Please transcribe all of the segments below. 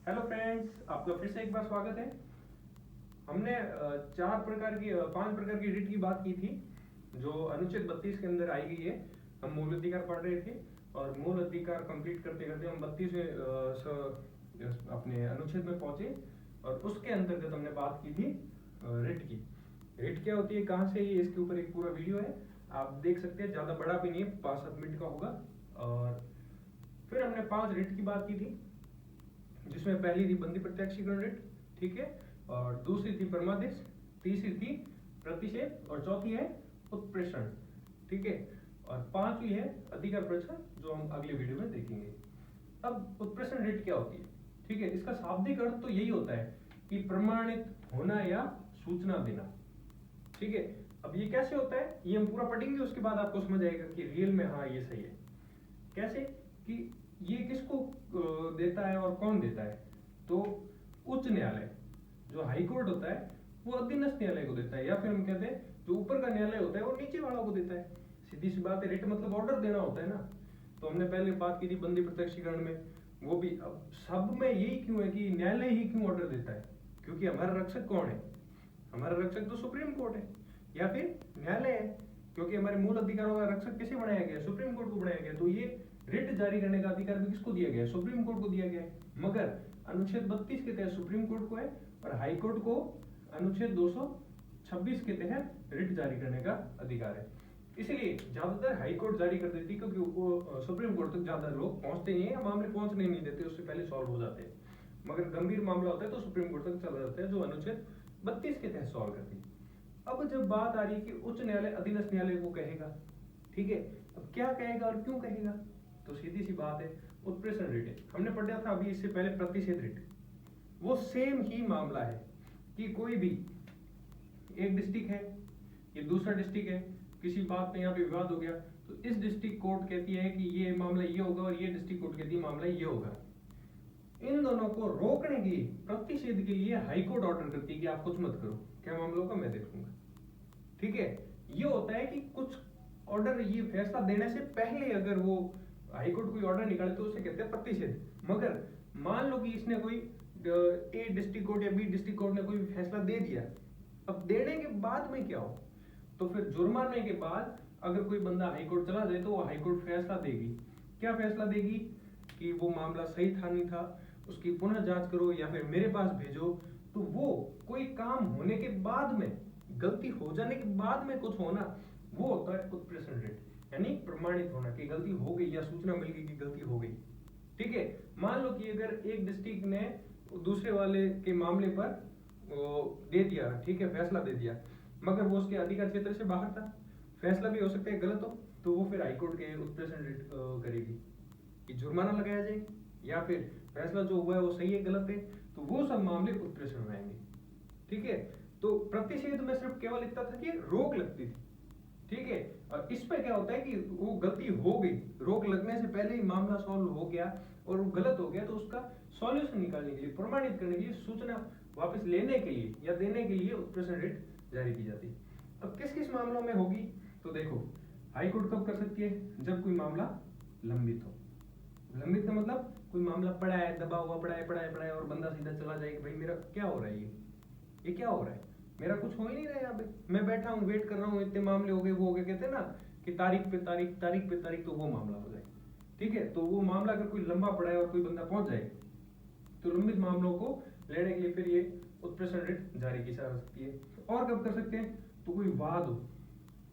Hello friends, आपका फिर से एक बार स्वागत है। हमने पांच प्रकार की रिट की बात की थी जो अनुच्छेद 32 के अंदर आई गई है। हम मूल अधिकार पढ़ रहे थे और मूल अधिकार कंप्लीट करते करते हम 32वें अपने अनुच्छेद में पहुंचे और उसके अंतर्गत हमने बात की थी रिट की। रिट क्या होती है, कहाँ से, ये इसके ऊपर एक पूरा वीडियो है, आप देख सकते हैं। ज़्यादा बड़ा भी नहीं है, 5-7 मिनट का होगा। और फिर हमने 5 रिट की बात की थी, जिसमें पहली थी बंदी प्रत्यक्षीकरण रिट, ठीक है, और दूसरी थी परमादेश, तीसरी थी प्रतिषेध और चौथी है उत्प्रेषण, ठीक है, और पांचवी है अधिकार परीक्षण, जो हम अगले वीडियो में देखेंगे। अब उत्प्रेषण रिट क्या होती है, ठीक है, इसका शाब्दिक अर्थ तो यही होता है कि प्रमाणित होना या सूचना देना, ठीक है। अब ये कैसे होता है ये हम पूरा पढ़ेंगे, उसके बाद आपको समझ आएगा कि रियल में हाँ ये सही है। कैसे कि ये किसको देता है और कौन देता है, तो उच्च न्यायालय जो हाई कोर्ट होता है वो अधीनस्थ न्यायालय को देता है, या फिर हम कहते हैं जो ऊपर का न्यायालय होता है वो नीचे वालों को देता है। सीधी सी बात है, रिट मतलब ऑर्डर देना होता है ना। तो हमने पहले बात की थी बंदी प्रत्यक्षीकरण में, वो भी अब सब में यही क्यों है कि न्यायालय ही क्यों ऑर्डर देता है, क्योंकि हमारा रक्षक कौन है, हमारा रक्षक तो सुप्रीम कोर्ट है या फिर न्यायालय है, क्योंकि हमारे मूल अधिकारों का रक्षक किसे बनाया गया, सुप्रीम कोर्ट को बनाया गया। तो ये रिट जारी करने का अधिकार भी किसको दिया गया है, सुप्रीम कोर्ट को दिया गया है। मगर अनुच्छेद 32 के तहत सुप्रीम कोर्ट को है और हाई कोर्ट को अनुच्छेद 226 के तहत रिट जारी करने का अधिकार है। इसलिए ज्यादातर हाई कोर्ट जारी कर देती है, क्योंकि वो सुप्रीम कोर्ट तक ज्यादा लोग पहुंचते नहीं है, मामले पहुंचने नहीं देते, उससे पहले सॉल्व हो जाते हैं। मगर गंभीर मामला होता है तो सुप्रीम कोर्ट तक चला जाता है, जो अनुच्छेद 32 के तहत सॉल्व करती है। अब जब बात आ रही है कि उच्च न्यायालय अधीनस्थ न्यायालय को कहेगा, ठीक है, अब क्या कहेगा और क्यों कहेगा, तो सीधी सी बात है, उत्प्रेषण रिट है। हमने पढ़ा था अभी इससे पहले प्रतिषेध रिट, वो सेम ही मामला है कि कोई भी एक डिस्ट्रिक्ट है, ये दूसरा डिस्ट्रिक्ट है, किसी बात पे यहाँ पे विवाद हो गया, तो इस डिस्ट्रिक्ट कोर्ट कहती है कि ये मामला ये होगा और ये डिस्ट्रिक्ट कोर्ट कहती है मामला ये होगा। इन दोनों को रोकने के लिए, प्रतिषेध के लिए हाई कोर्ट ऑर्डर करती है कि आप कुछ मत करो, क्या मामलों का मैं देखूंगा, ठीक है। ये होता है कि कुछ ऑर्डर, ये फैसला देने से पहले अगर वो हाई कोर्ट कोई ऑर्डर निकाले तो उसे कहते हैं प्रतिषेध। मगर मान लो कि इसने कोई ए डिस्ट्रिक्ट कोर्ट या बी डिस्ट्रिक्ट कोर्ट ने कोई फैसला दे दिया, अब देने के बाद में क्या हो, तो फिर जुर्माने के बाद अगर कोई बंदा हाई कोर्ट चला जाए तो वो हाई कोर्ट फैसला देगी। क्या फैसला देगी कि वो मामला सही था नहीं था, उसकी पुनः जांच करो या फिर मेरे पास भेजो। तो वो कोई काम होने के बाद में, गलती हो जाने के बाद में कुछ होना, वो होता है उत्प्रेषण रिट, यानी प्रमाणित होना कि गलती हो गई या सूचना मिल गई कि गलती हो गई, ठीक है। मान लो कि अगर एक डिस्ट्रिक्ट ने दूसरे वाले के मामले पर दे दिया, ठीक है, फैसला दे दिया, मगर वो उसके अधिकार क्षेत्र से बाहर था, फैसला भी हो सकता है गलत हो, तो वो फिर हाईकोर्ट के उत्प्रेषण रिट करेगी कि जुर्माना लगाया जाए, या फिर फैसला जो हुआ है वो सही है गलत है, तो वो सब मामले उत्प्रेषण में आएंगे, ठीक है। तो प्रतिषेध में सिर्फ केवल इतना था कि रोक लगती थी, ठीक है। और इस पे क्या होता है कि वो गलती हो गई, रोक लगने से पहले ही मामला सॉल्व हो गया और वो गलत हो गया, तो उसका सॉल्यूशन निकालने के लिए, प्रमाणित करने के लिए, सूचना वापस लेने के लिए या देने के लिए उत्प्रेषण रिट जारी की जाती है। अब किस किस मामलों में होगी, तो देखो, हाई कोर्ट कब कर सकती है, जब कोई मामला लंबित हो। लंबित का मतलब कोई मामला पड़ा है, दबा हुआ पड़ा है और बंदा सीधा चला जाए कि भाई मेरा क्या हो रहा है, ये क्या हो रहा है, मेरा कुछ हो ही नहीं रहा है, यहाँ पे मैं बैठा हूँ, वेट कर रहा हूँ, इतने मामले हो गए, वो हो गए, कहते हैं ना कि तारीख पे तारीख, तारीख पे तारीख, तो वो मामला हो जाए, ठीक है। तो वो मामला अगर कोई लंबा पड़ा है और कोई बंदा पहुंच जाए, तो लंबित मामलों को लेने के लिए फिर ये उत्प्रेषण रिट जारी की जा सकती है। और कब कर सकते हैं, तो कोई वाद हो,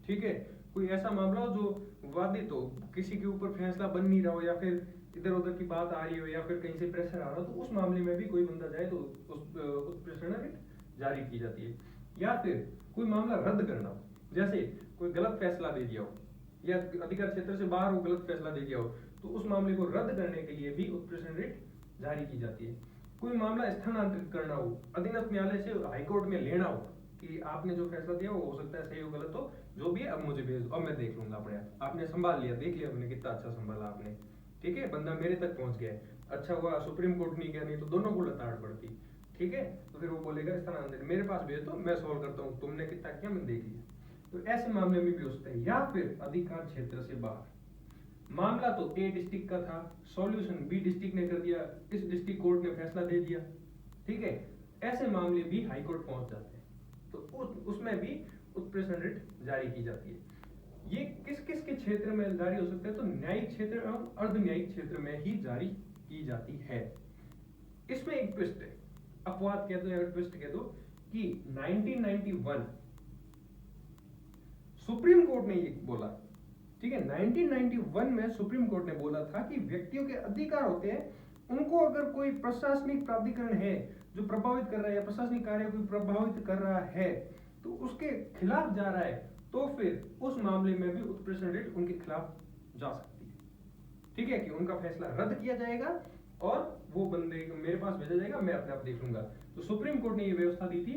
ठीक है, कोई ऐसा मामला हो जो वादित हो, किसी के ऊपर फैसला बन नहीं रहा हो, या फिर इधर उधर की बात आ रही हो, या फिर कहीं से प्रेशर आ रहा हो, तो उस मामले में भी कोई बंदा जाए तो उस उत्प्रेषण रिट जारी की जाती है। या फिर कोई मामला रद्द करना हो, जैसे कोई गलत फैसला दे दिया हो या अधिकार क्षेत्र से बाहर वो गलत फैसला दे दिया हो, तो उस मामले को रद्द करने के लिए भी उत्प्रेषण रिट जारी की जाती है। कोई मामला स्थानांतरित करना हो, अधीनस्थ न्यायालय से हाईकोर्ट में लेना हो कि आपने जो फैसला दिया वो हो सकता है सही हो गलत हो, जो भी है अब मुझे भेज दो, अब मैं देख लूंगा अपने आप, आपने संभाल लिया, देख लिया आपने कितना अच्छा संभाला आपने, ठीक है, बंदा मेरे तक पहुंच गया है, अच्छा हुआ सुप्रीम कोर्ट नहीं गया, नहीं तो दोनों को लताड़ पड़ती, ठीक है। तो फिर वो बोलेगा स्थानांतरित मेरे पास भेज दो, मैं सॉल्व करता हूँ, तुमने कितना किया मैंने देख लिया। तो ऐसे मामले में भी हो सकता है। या फिर अधिकार क्षेत्र से बाहर, मामला तो ए डिस्ट्रिक्ट का था, सॉल्यूशन बी डिस्ट्रिक्ट ने कर दिया, इस डिस्ट्रिक्ट कोर्ट ने फैसला दे दिया, ठीक है। ऐसे मामले भी हाई कोर्ट पहुंच जाते हैं, तो उसमें भी उत्प्रेषण रिट जारी की जाती है। ये किस किस के क्षेत्र में जारी हो सकता है, तो न्यायिक क्षेत्र एवं अर्ध न्यायिक क्षेत्र में ही जारी की जाती है। इसमें एक ट्विस्ट है, अपवाद कह दो या ट्विस्ट कह दो, कि 1991 सुप्रीम कोर्ट ने ये बोला, ठीक है, 1991 में सुप्रीम कोर्ट ने बोला था कि व्यक्तियों के अधिकार होते हैं, उनको अगर कोई प्रशासनिक प्राधिकरण है जो प्रभावित कर रहा है या प्रशासनिक कार्य को प्रभावित कर रहा है तो उसके खिलाफ जा रहा है, तो फिर उस मामले में भी उत्प्रेषण रिट उनके खिलाफ जा सकती है, ठीक है, कि उनका फैसला रद्द किया जाएगा और वो बंदे मेरे पास भेजा जाएगा, मैं अपने आप देख लूंगा। तो सुप्रीम कोर्ट ने ये व्यवस्था दी थी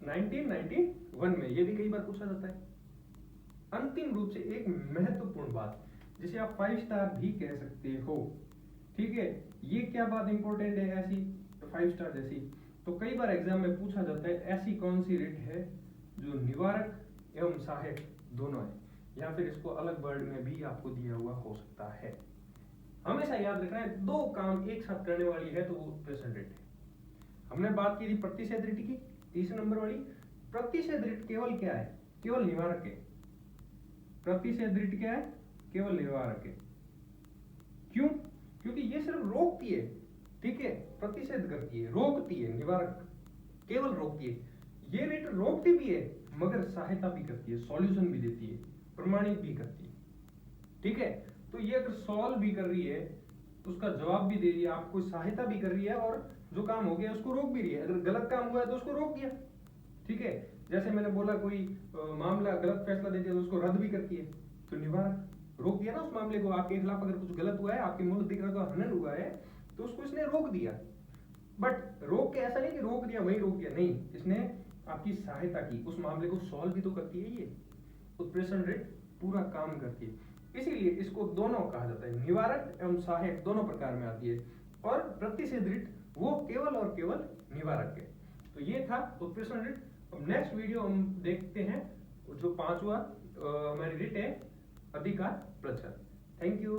1991 में। ये भी कई बार पूछा जाता है। अंतिम रूप से एक महत्वपूर्ण बात जिसे आप 5 स्टार भी कह सकते हो, ठीक है, ये क्या बात इंपॉर्टेंट है ऐसी, तो 5 स्टार जैसी, तो कई बार एग्जाम में पूछा जाता है ऐसी कौन सी रिट है जो निवारक एवं सहायक दोनों है, या फिर इसको अलग वर्ड में भी आपको दिया हुआ हो सकता है। हमेशा याद रखना है, 2 काम एक साथ करने वाली है तो वो उत्प्रेषण रिट है। हमने बात की थी प्रतिषेध रिट की, 30 नंबर वाली। प्रतिषेध रिट केवल क्या है, केवल निवारक है। प्रतिषेध रिट क्या है, केवल निवारक है। क्यों? क्योंकि ये सिर्फ रोकती है, ठीक है, प्रतिषेध करती है, रोकती है, निवारक केवल रोकती है। ये रिट रोकती भी है मगर सहायता भी करती है, सॉल्यूशन भी देती है, प्रमाणित भी करती है, ठीक है। तो ये अगर सॉल्व भी कर रही है, उसका जवाब भी दे रही है, आपको सहायता भी कर रही है, और जो काम हो गया उसको रोक भी रही है। अगर गलत काम हुआ है तो उसको रोक दिया, ठीक है। जैसे मैंने बोला कोई मामला गलत फैसला दे दिया तो उसको रद्द भी करती है, तो निवारक, रोक दिया ना उस मामले को। आपके खिलाफ अगर कुछ गलत हुआ है, आपके मूल अधिकार का हनन हुआ है, तो उसको इसने रोक दिया। बट रोक के ऐसा नहीं कि रोक दिया वही रोक दिया, नहीं, इसने आपकी सहायता की, उस मामले को सॉल्व भी तो करती है। ये उत्प्रेषण रिट पूरा काम करती है, इसीलिए इसको दोनों कहा जाता है, निवारक एवं सहायक दोनों प्रकार में आती है। और प्रतिषेध रिट वो केवल और केवल निवारक है। तो ये था उत्प्रेषण रिट। अब नेक्स्ट वीडियो हम देखते हैं जो 5वां हमारी रिट है, अधिकार प्रचार। Thank you.